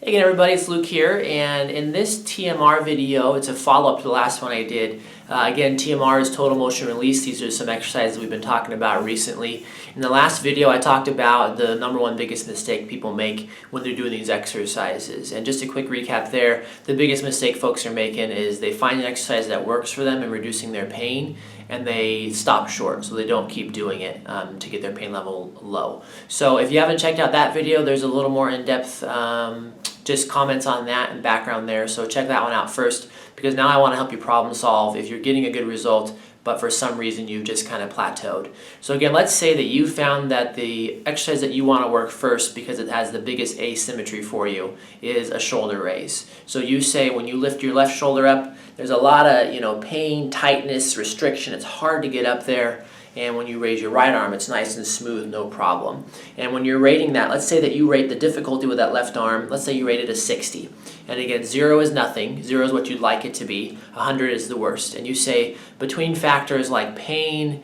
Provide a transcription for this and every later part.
Hey again everybody, it's Luke here, and in this TMR video, it's a follow-up to the last one I did. Again, TMR is total motion release. These are some exercises we've been talking about recently. In the last video, I talked about the #1 biggest mistake people make when they're doing these exercises. And just a quick recap there, the biggest mistake folks are making is they find an exercise that works for them in reducing their pain, and they stop short, so they don't keep doing it to get their pain level low. So if you haven't checked out that video, there's a little more in-depth just comments on that and background there. So check that one out first, because now I want to help you problem solve if you're getting a good result, but for some reason you've just kind of plateaued. So again, let's say that you found that the exercise that you want to work first because it has the biggest asymmetry for you is a shoulder raise. So you say when you lift your left shoulder up, there's a lot of pain, tightness, restriction. It's hard to get up there. And when you raise your right arm, it's nice and smooth, no problem. And when you're rating that, let's say that you rate the difficulty with that left arm, let's say you rate it a 60. And again, 0 is nothing, 0 is what you'd like it to be, 100 is the worst. And you say between factors like pain,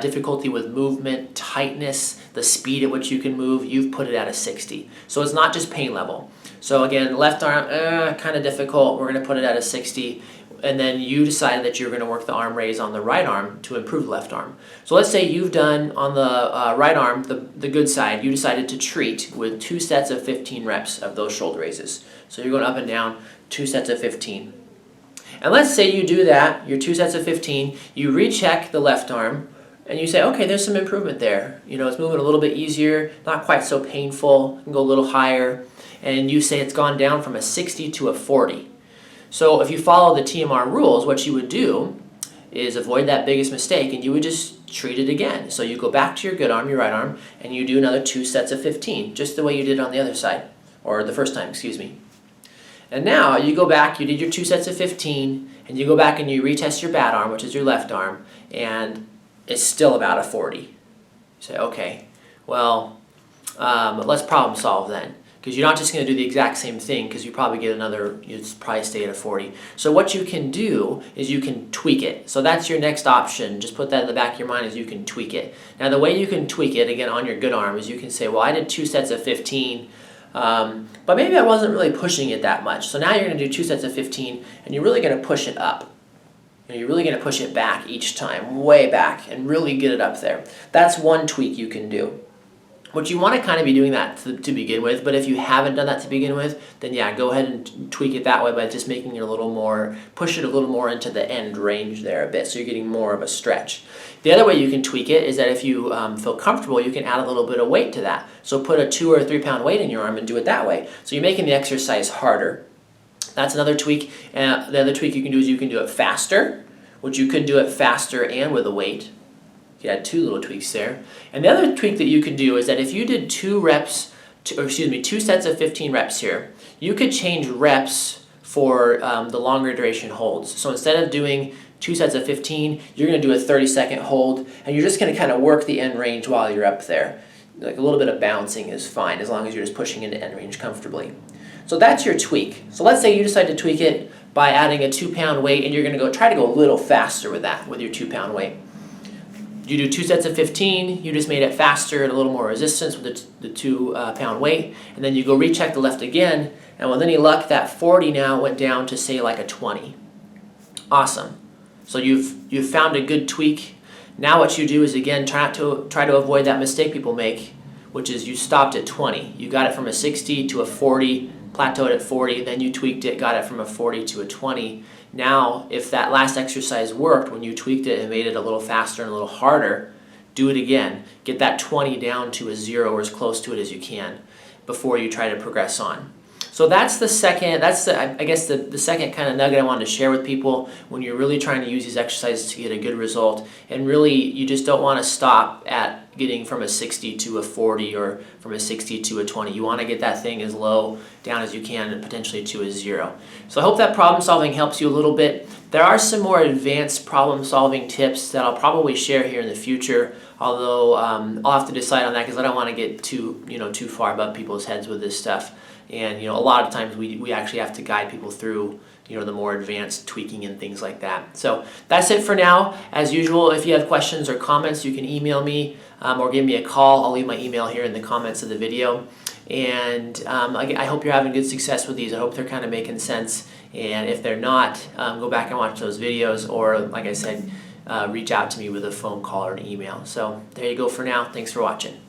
difficulty with movement, tightness, the speed at which you can move, you've put it at a 60. So it's not just pain level. So again, left arm, kind of difficult, we're gonna put it at a 60. And then you decided that you're going to work the arm raise on the right arm to improve the left arm. So let's say you've done on the right arm, the good side, you decided to treat with 2 sets of 15 reps of those shoulder raises. So you're going up and down, 2 sets of 15. And let's say you do that, your 2 sets of 15, you recheck the left arm, and you say, okay, there's some improvement there. It's moving a little bit easier, not quite so painful, can go a little higher. And you say it's gone down from a 60 to a 40. So if you follow the TMR rules, what you would do is avoid that biggest mistake, and you would just treat it again. So you go back to your good arm, your right arm, and you do another 2 sets of 15, just the way you did on the other side, or the first time, excuse me. And now you go back, you did your 2 sets of 15, and you go back and you retest your bad arm, which is your left arm, and it's still about a 40. You say, okay, well, let's problem solve then. Because you're not just going to do the exact same thing, because you probably get another, you'd probably stay at a 40. So what you can do is you can tweak it. So that's your next option. Just put that in the back of your mind, is you can tweak it. Now the way you can tweak it, again on your good arm, is you can say, well, I did 2 sets of 15, but maybe I wasn't really pushing it that much. So now you're going to do 2 sets of 15, and you're really going to push it up. You're really going to push it back each time, way back, and really get it up there. That's one tweak you can do. What you want to kind of be doing that to begin with, but if you haven't done that to begin with, then yeah, go ahead and tweak it that way by just making it a little more, push it a little more into the end range there a bit, so you're getting more of a stretch. The other way you can tweak it is that if you feel comfortable, you can add a little bit of weight to that. So put a 2 or 3 pound weight in your arm and do it that way. So you're making the exercise harder. That's another tweak. And the other tweak you can do is you can do it faster, which you could do it faster and with a weight. You had 2 little tweaks there. And the other tweak that you could do is that if you did 2 sets of 15 reps here, you could change reps for the longer duration holds. So instead of doing 2 sets of 15, you're going to do a 30-second hold, and you're just going to kind of work the end range while you're up there. Like a little bit of bouncing is fine, as long as you're just pushing into end range comfortably. So that's your tweak. So let's say you decide to tweak it by adding a 2 pound weight, and you're going to try to go a little faster with that, with your 2 pound weight. You do 2 sets of 15, you just made it faster and a little more resistance with the 2 pound weight, and then you go recheck the left again, and with any luck, that 40 now went down to say like a 20. Awesome. So you've found a good tweak. Now what you do is again try to avoid that mistake people make, which is you stopped at 20. You got it from a 60 to a 40, plateaued at 40, then you tweaked it, got it from a 40 to a 20. Now, if that last exercise worked when you tweaked it and made it a little faster and a little harder, do it again. Get that 20 down to a 0 or as close to it as you can before you try to progress on. So that's the second, I guess the second kind of nugget I wanted to share with people when you're really trying to use these exercises to get a good result. And really, you just don't want to stop at getting from a 60 to a 40 or from a 60 to a 20. You want to get that thing as low down as you can and potentially to a 0. So I hope that problem solving helps you a little bit. There are some more advanced problem solving tips that I'll probably share here in the future, although I'll have to decide on that because I don't want to get too far above people's heads with this stuff. And a lot of times we actually have to guide people through the more advanced tweaking and things like that. So that's it for now. As usual, if you have questions or comments, you can email me or give me a call. I'll leave my email here in the comments of the video. And I hope you're having good success with these. I hope they're kind of making sense. And if they're not, go back and watch those videos, or like I said, reach out to me with a phone call or an email. So there you go for now. Thanks for watching.